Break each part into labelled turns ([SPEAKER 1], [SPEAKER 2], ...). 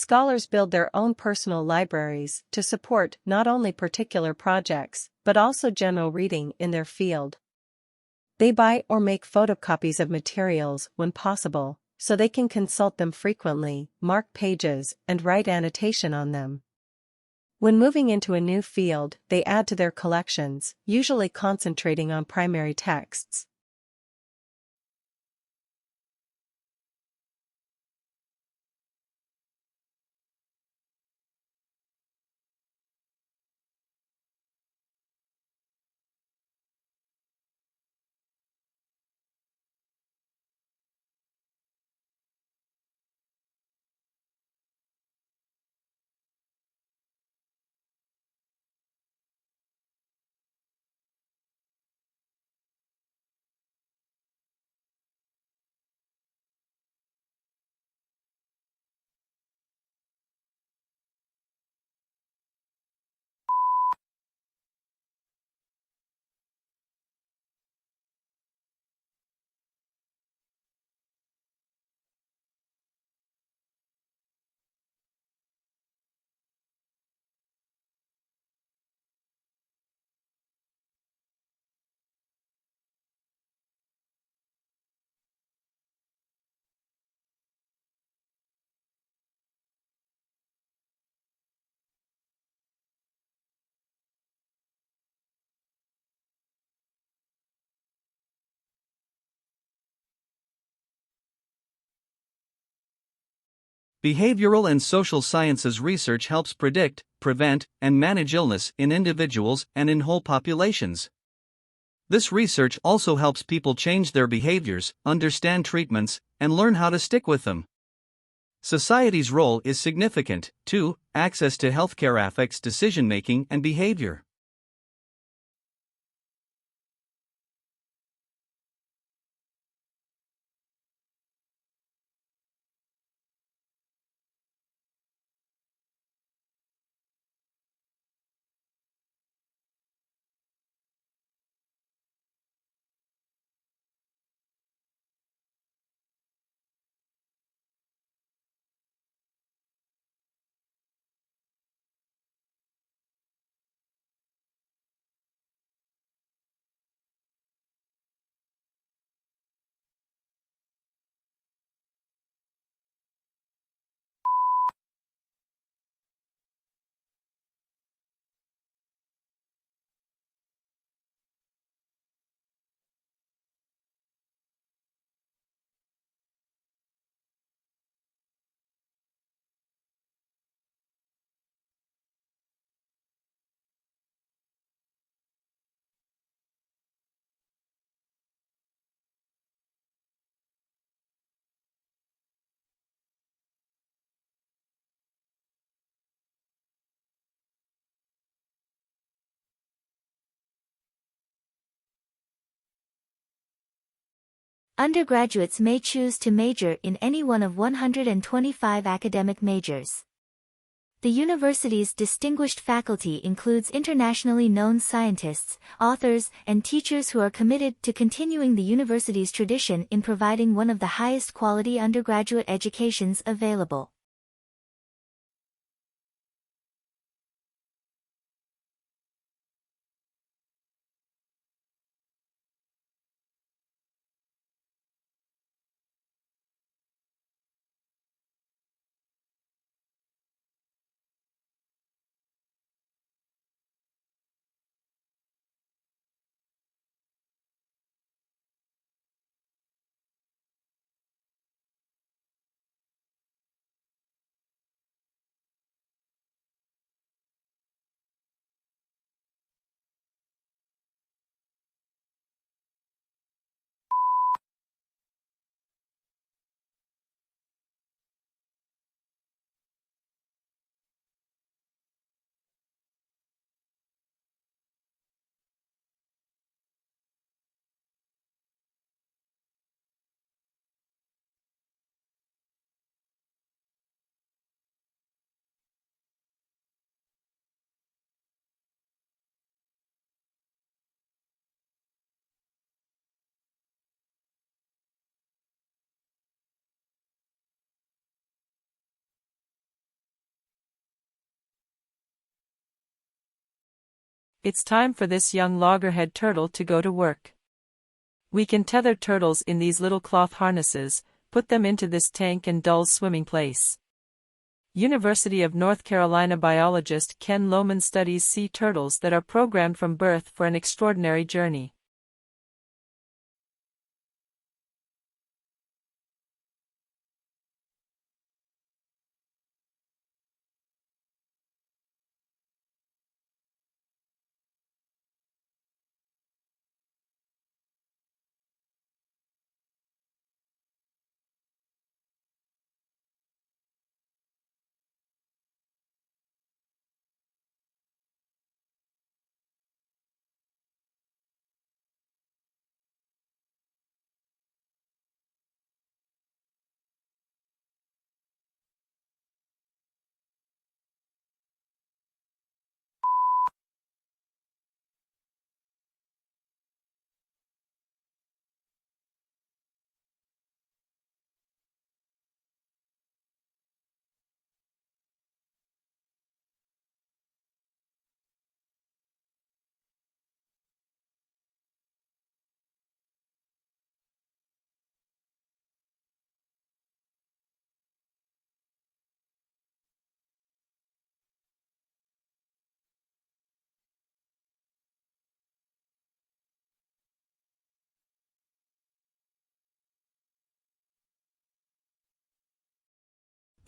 [SPEAKER 1] Scholars build their own personal libraries to support not only particular projects, but also general reading in their field. They buy or make photocopies of materials when possible, so they can consult them frequently, mark pages, and write annotation on them. When moving into a new field, they add to their collections, usually concentrating on primary texts.
[SPEAKER 2] Behavioral and social sciences research helps predict, prevent, and manage illness in individuals and in whole populations. This research also helps people change their behaviors, understand treatments, and learn how to stick with them. Society's role is significant, too. Access to healthcare affects decision-making and behavior.
[SPEAKER 3] Undergraduates may choose to major in any one of 125 academic majors. The university's distinguished faculty includes internationally known scientists, authors, and teachers who are committed to continuing the university's tradition in providing one of the highest quality undergraduate educations available.
[SPEAKER 4] It's time for this young loggerhead turtle to go to work. We can tether turtles in these little cloth harnesses, put them into this tank and Dull's swimming place. University of North Carolina biologist Ken Lohman studies sea turtles that are programmed from birth for an extraordinary journey.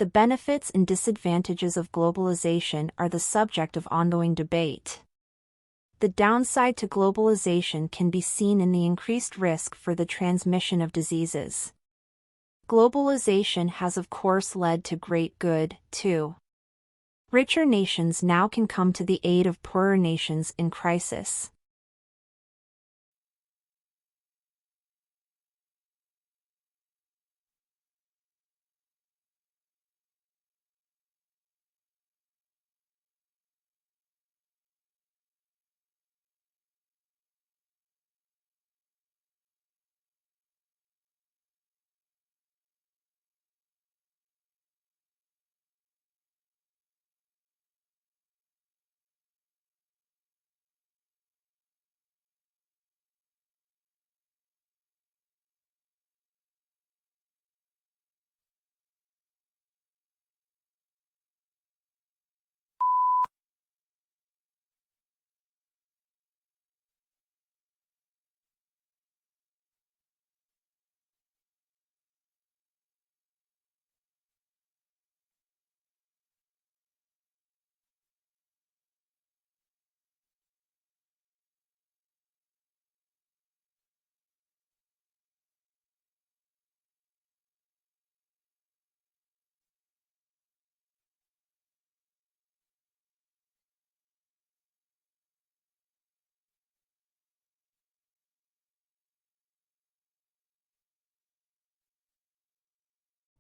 [SPEAKER 5] The benefits and disadvantages of globalization are the subject of ongoing debate. The downside to globalization can be seen in the increased risk for the transmission of diseases. Globalization has of course led to great good, too. Richer nations now can come to the aid of poorer nations in crisis.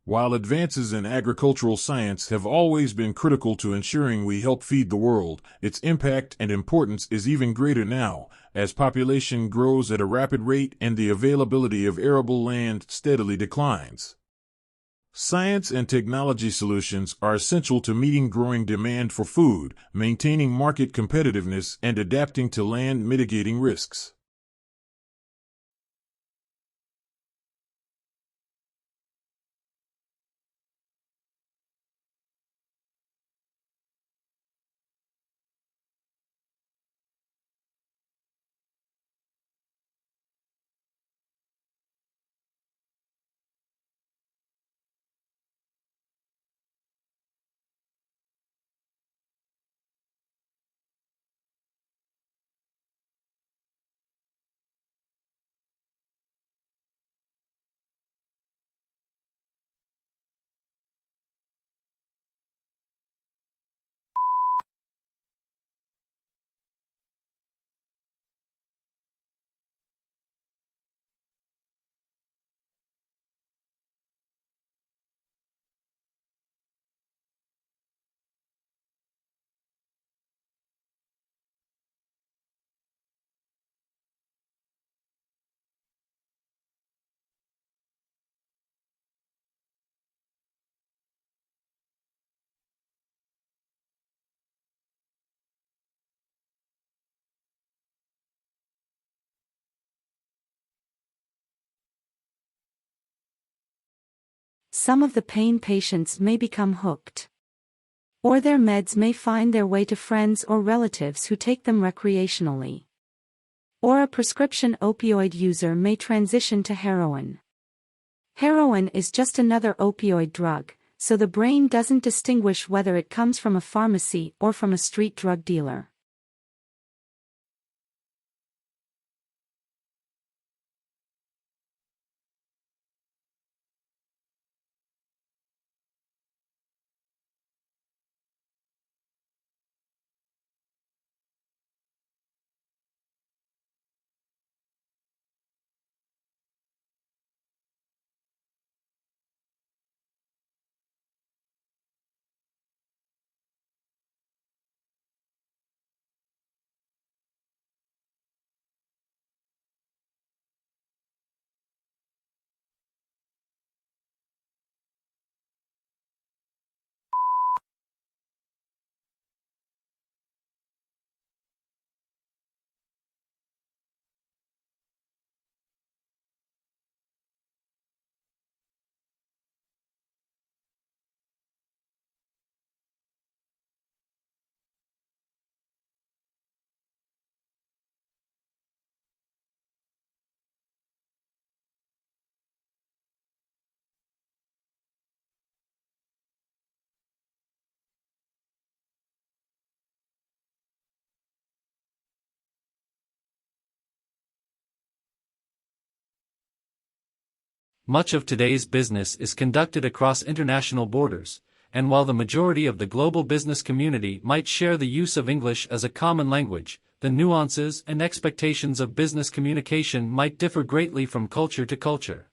[SPEAKER 6] While advances in agricultural science have always been critical to ensuring we help feed the world, its impact and importance is even greater now, as population grows at a rapid rate and the availability of arable land steadily declines. Science and technology solutions are essential to meeting growing demand for food, maintaining market competitiveness, and adapting to land mitigating risks.
[SPEAKER 7] some of the pain patients may become hooked. Or their meds may find their way to friends or relatives who take them recreationally. Or a prescription opioid user may transition to heroin. Heroin is just another opioid drug, so the brain doesn't distinguish whether it comes from a pharmacy or from a street drug dealer.
[SPEAKER 2] Much of today's business is conducted across international borders, and while the majority of the global business community might share the use of English as a common language, the nuances and expectations of business communication might differ greatly from culture to culture.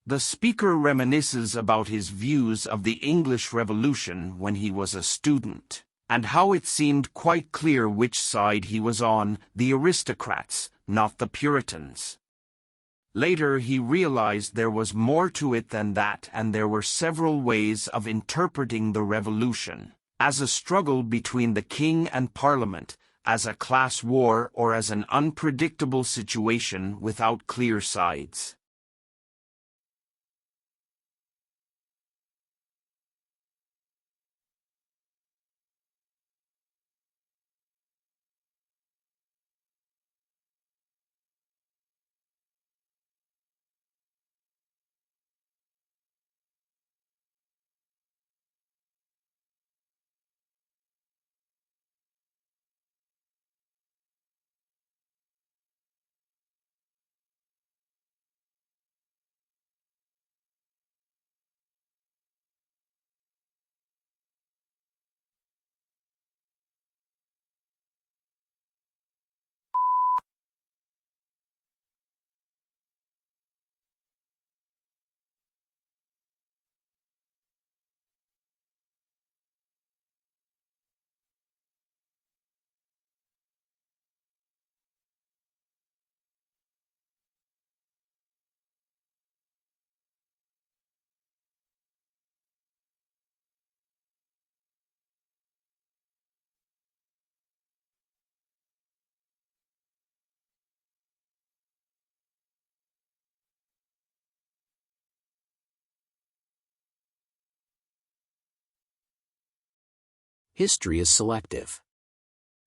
[SPEAKER 8] The speaker reminisces about his views of the English Revolution when he was a student, and how it seemed quite clear which side he was on, the aristocrats, not the Puritans. Later he realized there was more to it than that, and there were several ways of interpreting the revolution, as a struggle between the king and parliament, as a class war, or as an unpredictable situation without clear sides.
[SPEAKER 9] History is selective.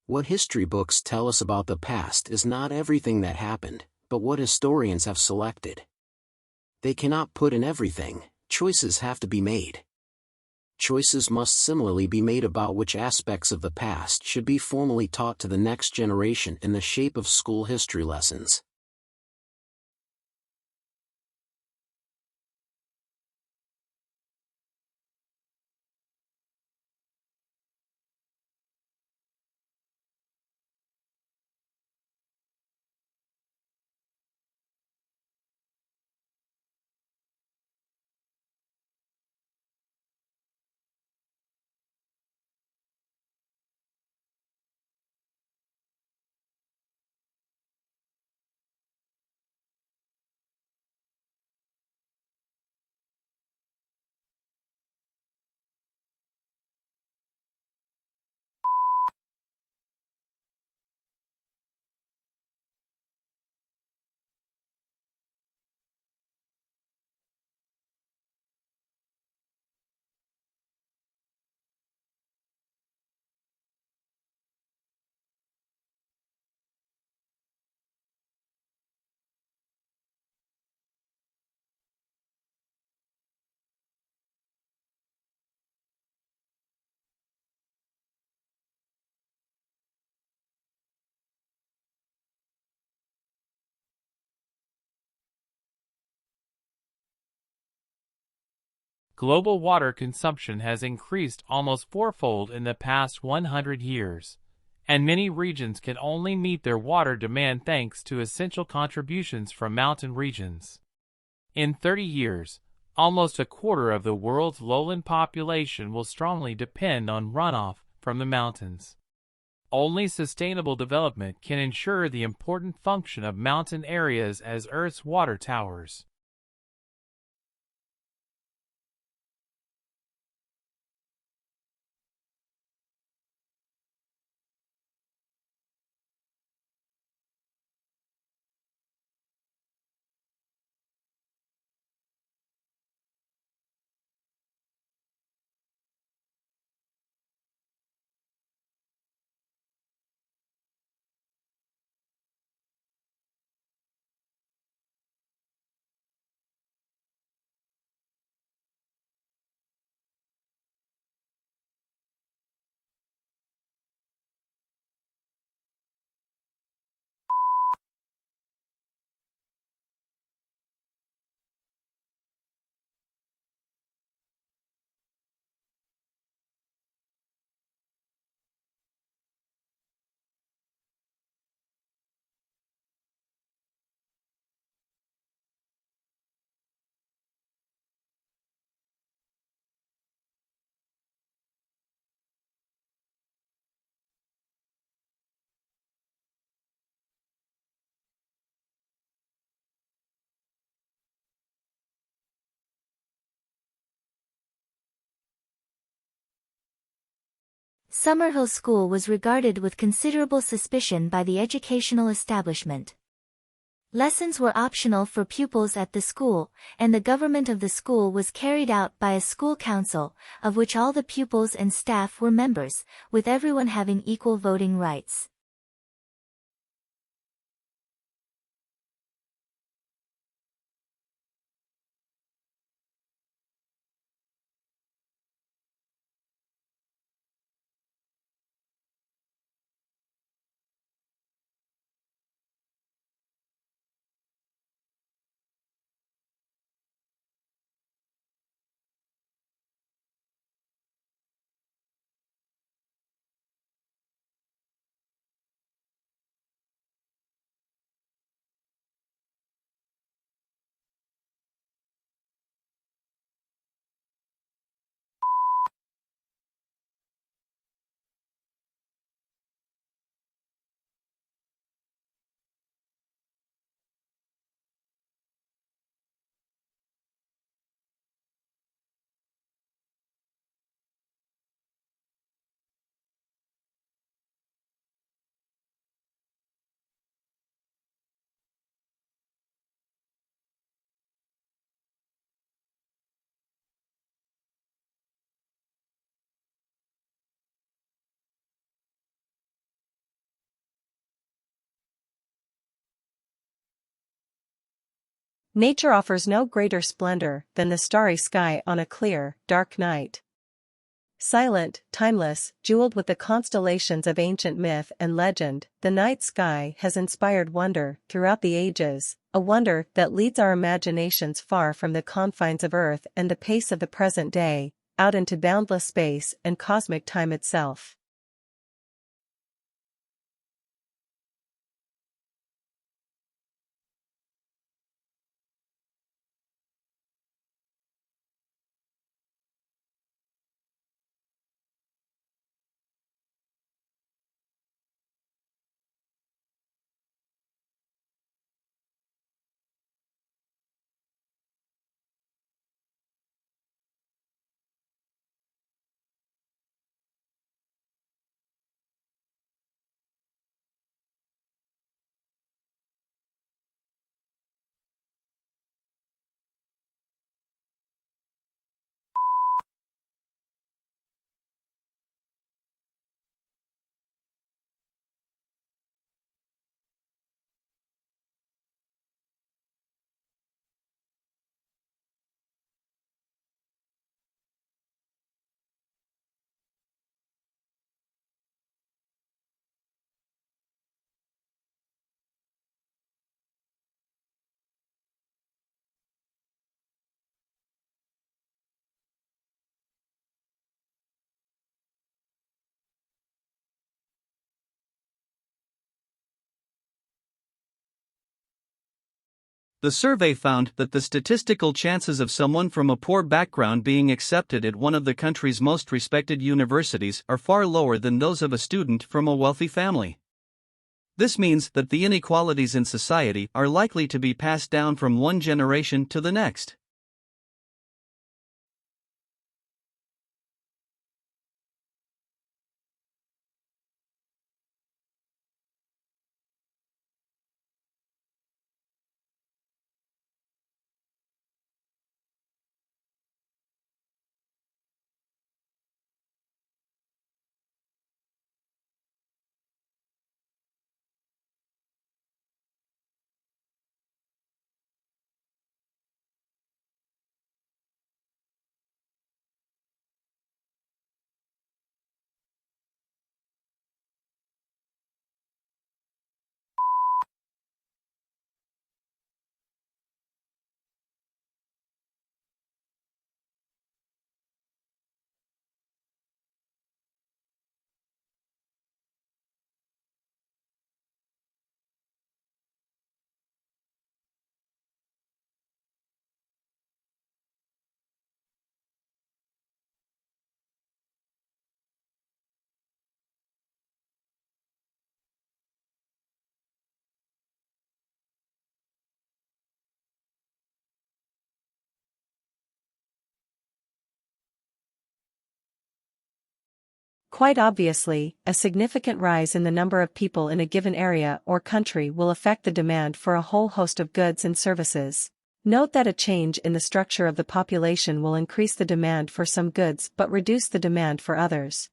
[SPEAKER 9] What history books tell us about the past is not everything that happened, but what historians have selected. They cannot put in everything, choices have to be made. Choices must similarly be made about which aspects of the past should be formally taught to the next generation in the shape of school history lessons.
[SPEAKER 10] Global water consumption has increased almost fourfold in the past 100 years, and many regions can only meet their water demand thanks to essential contributions from mountain regions. In 30 years, almost a quarter of the world's lowland population will strongly depend on runoff from the mountains. Only sustainable development can ensure the important function of mountain areas as Earth's water towers.
[SPEAKER 3] Summerhill School was regarded with considerable suspicion by the educational establishment. Lessons were optional for pupils at the school, and the government of the school was carried out by a school council, of which all the pupils and staff were members, with everyone having equal voting rights.
[SPEAKER 1] Nature offers no greater splendor than the starry sky on a clear, dark night. Silent, timeless, jeweled with the constellations of ancient myth and legend, the night sky has inspired wonder throughout the ages, a wonder that leads our imaginations far from the confines of Earth and the pace of the present day, out into boundless space and cosmic time itself.
[SPEAKER 2] The survey found that the statistical chances of someone from a poor background being accepted at one of the country's most respected universities are far lower than those of a student from a wealthy family. This means that the inequalities in society are likely to be passed down from one generation to the next.
[SPEAKER 1] Quite obviously, a significant rise in the number of people in a given area or country will affect the demand for a whole host of goods and services. Note that a change in the structure of the population will increase the demand for some goods but reduce the demand for others.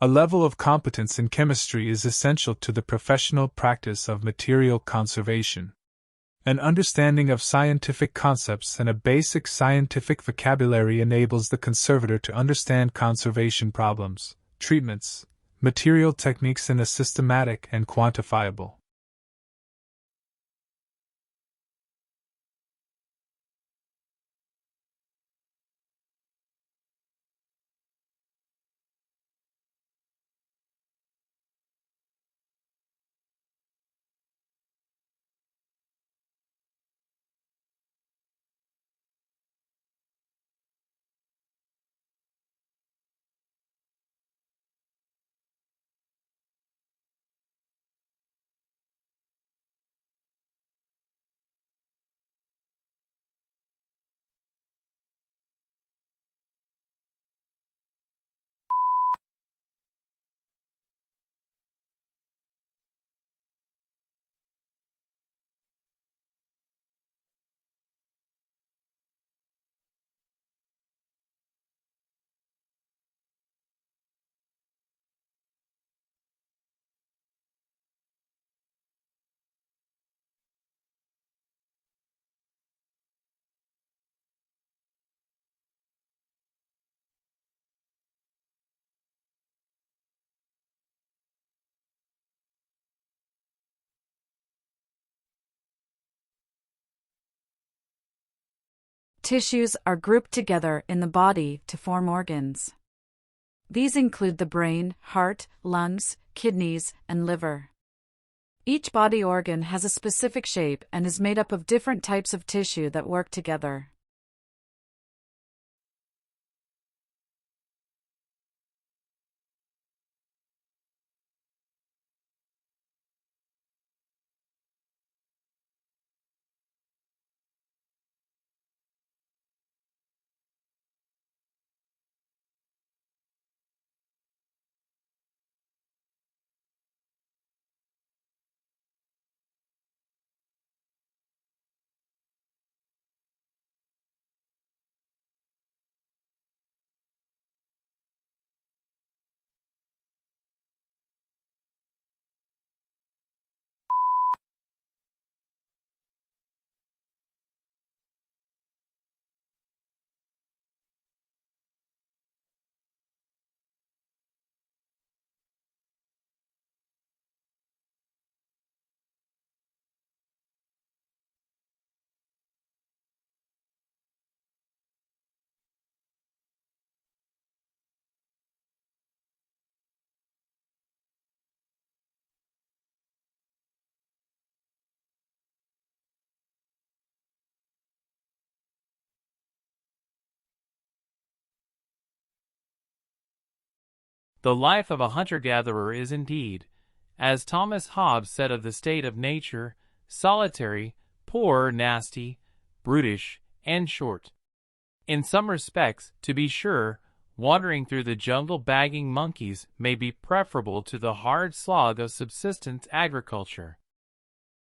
[SPEAKER 11] A level of competence in chemistry is essential to the professional practice of material conservation. An understanding of scientific concepts and a basic scientific vocabulary enables the conservator to understand conservation problems, treatments, material techniques in a systematic and quantifiable.
[SPEAKER 12] Tissues are grouped together in the body to form organs. These include the brain, heart, lungs, kidneys, and liver. Each body organ has a specific shape and is made up of different types of tissue that work together.
[SPEAKER 10] The life of a hunter-gatherer is indeed, as Thomas Hobbes said of the state of nature, solitary, poor, nasty, brutish, and short. In some respects, to be sure, wandering through the jungle bagging monkeys may be preferable to the hard slog of subsistence agriculture.